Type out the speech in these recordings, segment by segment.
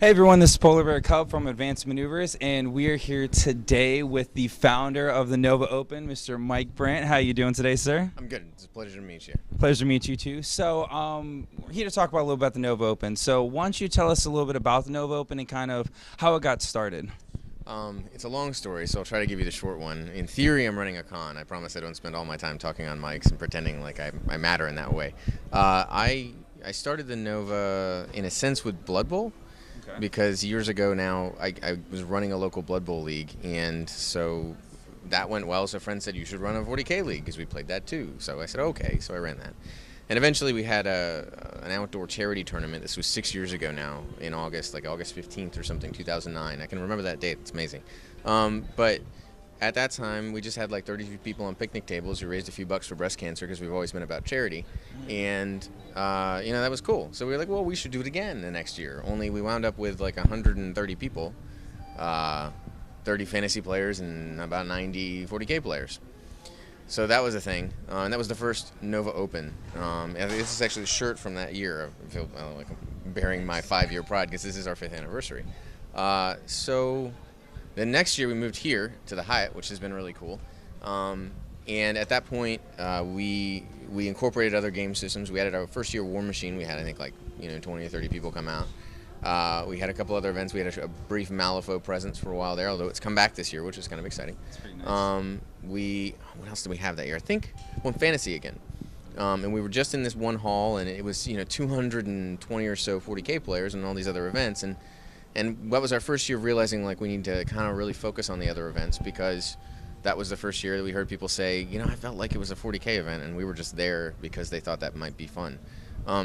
Hey everyone, this is Polar Bear Cub from Advanced Maneuvers, and we are here today with the founder of the NoVA Open, Mr. Mike Brandt. How are you doing today, sir? I'm good. It's a pleasure to meet you. Pleasure to meet you too. So, we're here to talk about a little about the NoVA Open. So, why don't you tell us a little bit about the NoVA Open and kind of how it got started? It's a long story, so I'll try to give you the short one. In theory, I'm running a con. I promise I don't spend all my time talking on mics and pretending like I matter in that way. I started the NoVA, in a sense, with Blood Bowl. Okay. Because years ago now, I was running a local Blood Bowl league, and so that went well. So a friend said, you should run a 40K league, because we played that too. So I said, okay, so I ran that. And eventually we had an outdoor charity tournament. This was 6 years ago now, in August, like August 15th or something, 2009. I can remember that date. It's amazing. But at that time, we just had like 30 people on picnic tables. We raised a few bucks for breast cancer because we've always been about charity. And, that was cool. So we were like, well, we should do it again the next year. Only we wound up with like 130 people, 30 fantasy players and about 90 40K players. So that was a thing, and that was the first NoVA Open. And this is actually a shirt from that year. I feel like I'm bearing my 5-year pride because this is our 5th anniversary. So the next year we moved here to the Hyatt, which has been really cool. And at that point, we incorporated other game systems. We added our first year War Machine. We had, I think, 20 or 30 people come out. We had a couple other events. We had a brief Malifaux presence for a while there, although it's come back this year, which is kind of exciting. That's pretty nice. What else did we have that year? I think Fantasy again. And we were just in this one hall, and it was 220 or so 40K players and all these other events. And that was our first year of realizing we need to kind of really focus on the other events, because that was the first year that we heard people say, I felt like it was a 40K event, and we were just there because they thought that might be fun.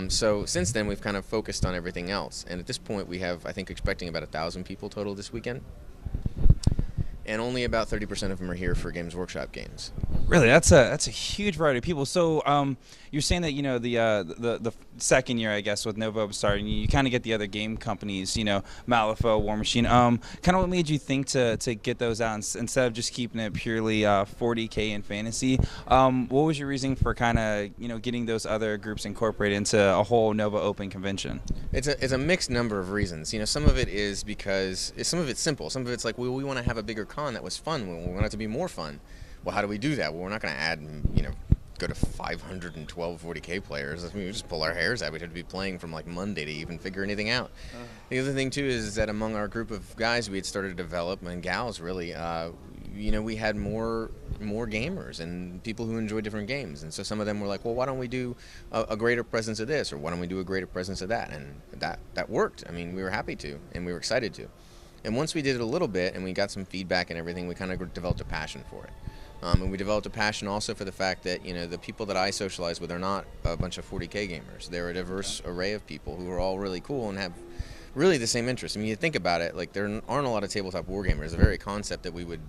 So since then, we've kind of focused on everything else. And at this point, we have, I think, expecting about 1,000 people total this weekend. And only about 30% of them are here for Games Workshop games. Really, that's a huge variety of people. So you're saying that the second year, I guess, with NoVA Open starting, you kind of get the other game companies, Malifaux, War Machine. Kind of what made you think to get those out instead of just keeping it purely 40K and fantasy? What was your reasoning for kind of getting those other groups incorporated into a whole NoVA Open convention? It's a mixed number of reasons. Some of it is because some of it's simple. Some of it's like, we want to have a bigger con that was fun. We want it to be more fun. Well, how do we do that? Well, we're not going to add, go to 512 40K players. We just pull our hairs out. We'd have to be playing from Monday to even figure anything out. The other thing too is that among our group of guys we had started to develop, and gals really, we had more gamers and people who enjoy different games. And so some of them were like, well, why don't we do a greater presence of this, or why don't we do a greater presence of that? And that worked. I mean, we were happy to, and we were excited to. And once we did it a little bit and we got some feedback and everything, we kind of developed a passion for it. And we developed a passion also for the fact that, the people that I socialize with are not a bunch of 40K gamers. They're a diverse array of people who are all really cool and have really the same interests. I mean, you think about it, there aren't a lot of tabletop war gamers. The very concept that we would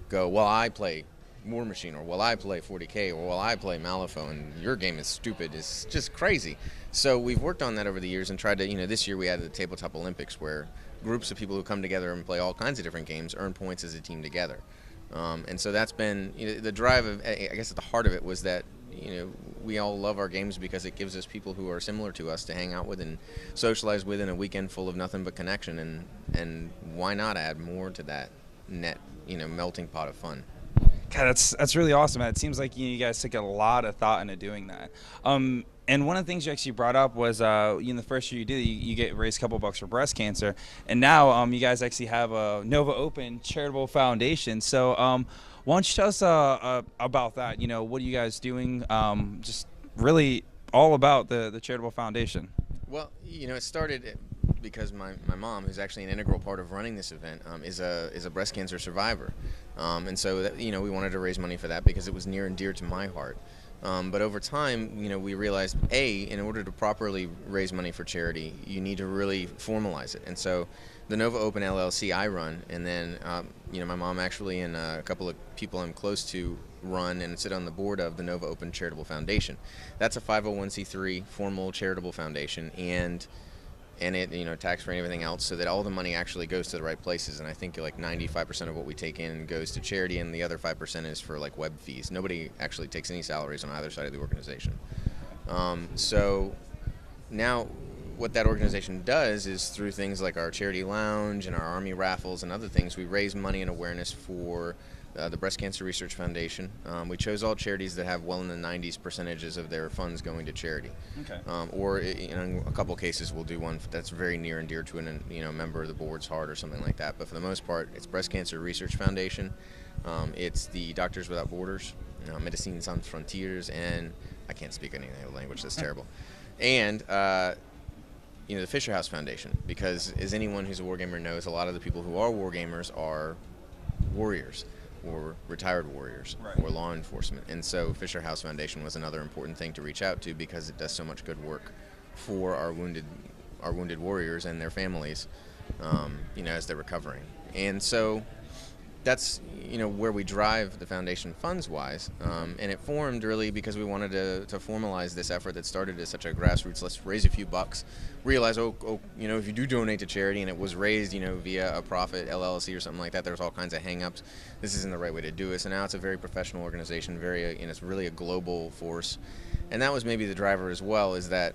go, well, I play War Machine, or well, I play 40K, or well, I play Malifaux, and your game is stupid, is just crazy. So we've worked on that over the years and tried to, this year we added the Tabletop Olympics, where groups of people who come together and play all kinds of different games earn points as a team together. And so that's been the drive of, I guess at the heart of it was that we all love our games because it gives us people who are similar to us to hang out with and socialize with in a weekend full of nothing but connection, and why not add more to that net melting pot of fun. God, that's really awesome. It seems like you guys took a lot of thought into doing that. And one of the things you actually brought up was, the first year you did it, you get raised a couple bucks for breast cancer, and now you guys actually have a NoVA Open Charitable Foundation. So why don't you tell us about that? What are you guys doing? Just really all about the Charitable Foundation. Well, it started because my mom, who's actually an integral part of running this event, is a breast cancer survivor, and so that, we wanted to raise money for that because it was near and dear to my heart. But over time, we realized, in order to properly raise money for charity, you need to really formalize it. And so the NoVA Open LLC I run, and then my mom actually and a couple of people I'm close to run and sit on the board of the NoVA Open Charitable Foundation. That's a 501c3 formal charitable foundation, and it tax-free and everything else, so that all the money actually goes to the right places. And I think 95% of what we take in goes to charity, and the other 5% is for web fees. Nobody actually takes any salaries on either side of the organization. So now what that organization does is through things like our charity lounge and our Army raffles and other things, we raise money and awareness for the Breast Cancer Research Foundation. We chose all charities that have well in the 90s percentages of their funds going to charity. Okay. Or in a couple cases, we'll do one that's very near and dear to a member of the board's heart or something like that. But for the most part, it's Breast Cancer Research Foundation. It's the Doctors Without Borders, Médecins Sans Frontières, and I can't speak any other language. That's terrible. And the Fisher House Foundation, because as anyone who's a wargamer knows, a lot of the people who are wargamers are warriors or retired warriors or law enforcement. And so Fisher House Foundation was another important thing to reach out to because it does so much good work for our wounded warriors and their families, as they're recovering. And so that's where we drive the foundation funds-wise, and it formed really because we wanted to formalize this effort that started as such a grassroots, let's raise a few bucks, realize, if you do donate to charity and it was raised, via a profit LLC or something like that, there's all kinds of hang-ups. This isn't the right way to do it. So now it's a very professional organization, it's really a global force, and that was maybe the driver as well, is that,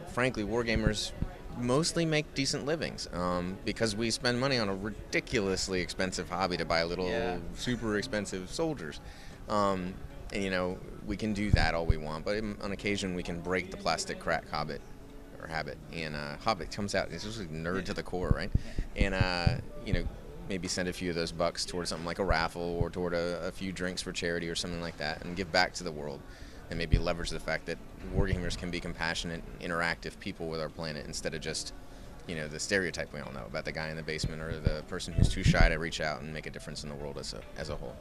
frankly, wargamers mostly make decent livings because we spend money on a ridiculously expensive hobby to buy little super expensive soldiers. We can do that all we want, but on occasion we can break the plastic crack habit. And Hobbit comes out, it's just a nerd to the core, right? And maybe send a few of those bucks towards something like a raffle or toward a few drinks for charity or something like that, and give back to the world. And maybe leverage the fact that wargamers can be compassionate, interactive people with our planet instead of just, the stereotype we all know about the guy in the basement or the person who's too shy to reach out and make a difference in the world as a whole.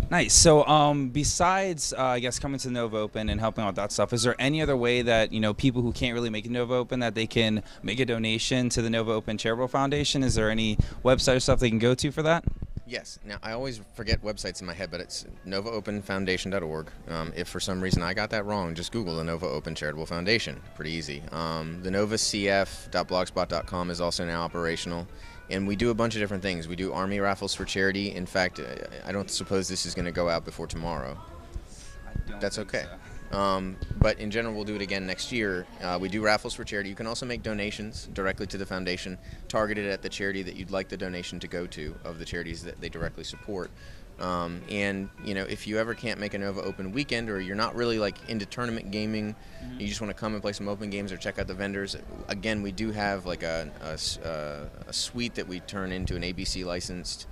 Nice. So besides, I guess, coming to NoVA Open and helping out with that stuff, is there any other way that, people who can't really make a NoVA Open, that they can make a donation to the NoVA Open Charitable Foundation? Is there any website or stuff they can go to for that? Yes. Now, I always forget websites in my head, but it's NoVAOpenFoundation.org. If for some reason I got that wrong, just Google the NoVA Open Charitable Foundation. Pretty easy. The NoVACF.blogspot.com is also now operational. And we do a bunch of different things. We do Army raffles for charity. In fact, I don't suppose this is going to go out before tomorrow. That's okay. But in general, we'll do it again next year. We do raffles for charity. You can also make donations directly to the foundation, targeted at the charity that you'd like the donation to go to, of the charities that they directly support. And if you ever can't make a NoVA Open weekend, or you're not really into tournament gaming, you just want to come and play some open games or check out the vendors. Again, we do have a suite that we turn into an ABC licensed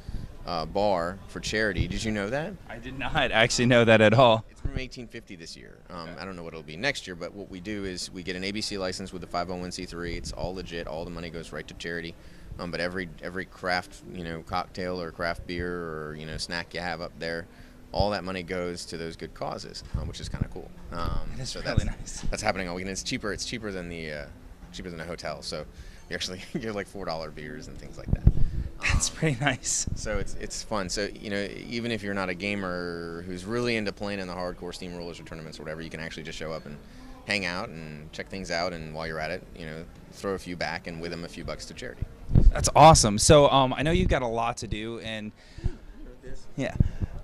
bar for charity. Did you know that? I did not actually know that at all. It's from 1850 this year. I don't know what it'll be next year, but what we do is we get an ABC license with a 501c3. It's all legit. All the money goes right to charity. But every craft, cocktail or craft beer or, snack you have up there, all that money goes to those good causes, which is kind of cool. It is really nice. That's happening all weekend. It's cheaper than the hotel. So you're like $4 beers and things like that. That's pretty nice. So it's fun. So even if you're not a gamer who's really into playing in the hardcore steamrollers or tournaments or whatever, you can actually just show up and hang out and check things out, and while you're at it, throw a few back and with them a few bucks to charity. That's awesome. So I know you've got a lot to do, and yeah.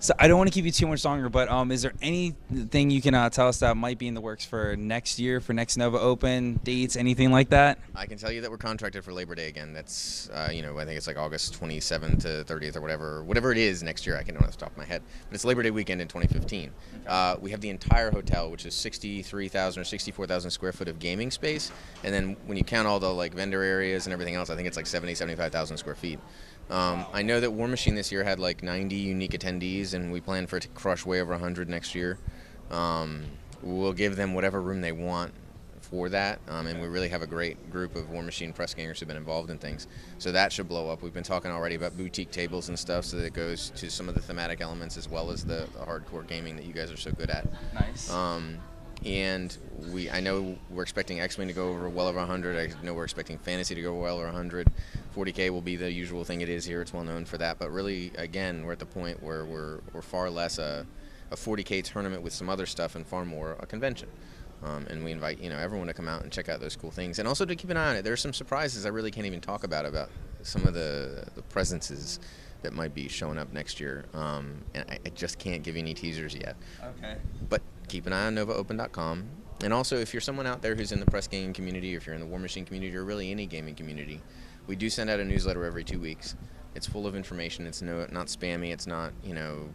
So I don't want to keep you too much longer, but is there anything you can tell us that might be in the works for next year, for next NoVA Open dates, anything like that? I can tell you that we're contracted for Labor Day again. That's I think it's like August 27th to 30th or whatever it is next year. I can't know off the top of my head, but it's Labor Day weekend in 2015. Okay. We have the entire hotel, which is 63,000 or 64,000 square foot of gaming space, and then when you count all the vendor areas and everything else, I think it's like 75,000 square feet. I know that War Machine this year had 90 unique attendees, and we plan for it to crush way over 100 next year. We'll give them whatever room they want for that, and we really have a great group of War Machine press gangers who've been involved in things. So that should blow up. We've been talking already about boutique tables and stuff, so that it goes to some of the thematic elements as well as the hardcore gaming that you guys are so good at. Nice. And I know we're expecting X-Wing to go over well over 100. I know we're expecting Fantasy to go well over 100. 40K will be the usual thing it is here. It's well known for that. But really, again, we're at the point where we're far less a 40K tournament with some other stuff and far more a convention. And we invite everyone to come out and check out those cool things, and also to keep an eye on it. There's some surprises I really can't even talk about some of the presences that might be showing up next year, and I just can't give you any teasers yet. Okay. But keep an eye on NoVAOpen.com. And also, if you're someone out there who's in the press gaming community, or if you're in the War Machine community, or really any gaming community, we do send out a newsletter every 2 weeks. It's full of information. It's not spammy. It's not,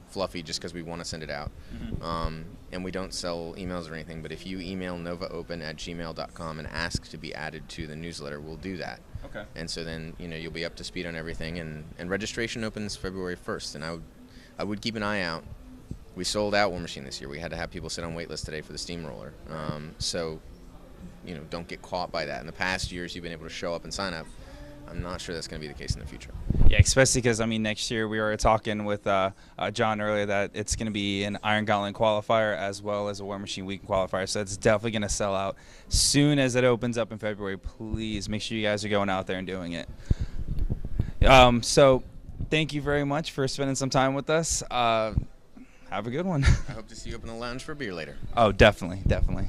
fluffy just because we want to send it out. And we don't sell emails or anything. But if you email novaopen@gmail.com and ask to be added to the newsletter, we'll do that. Okay. And so then, you'll be up to speed on everything. And registration opens February 1st. And I would keep an eye out. We sold out War Machine this year. We had to have people sit on wait list today for the Steamroller. So, don't get caught by that. In the past years, you've been able to show up and sign up. I'm not sure that's going to be the case in the future. Yeah, especially because, next year we were talking with John earlier that it's going to be an Iron Gauntlet qualifier as well as a War Machine Weekend qualifier. So it's definitely going to sell out soon as it opens up in February. Please make sure you guys are going out there and doing it. So thank you very much for spending some time with us. Have a good one. I hope to see you up in the lounge for a beer later. Oh, definitely, definitely.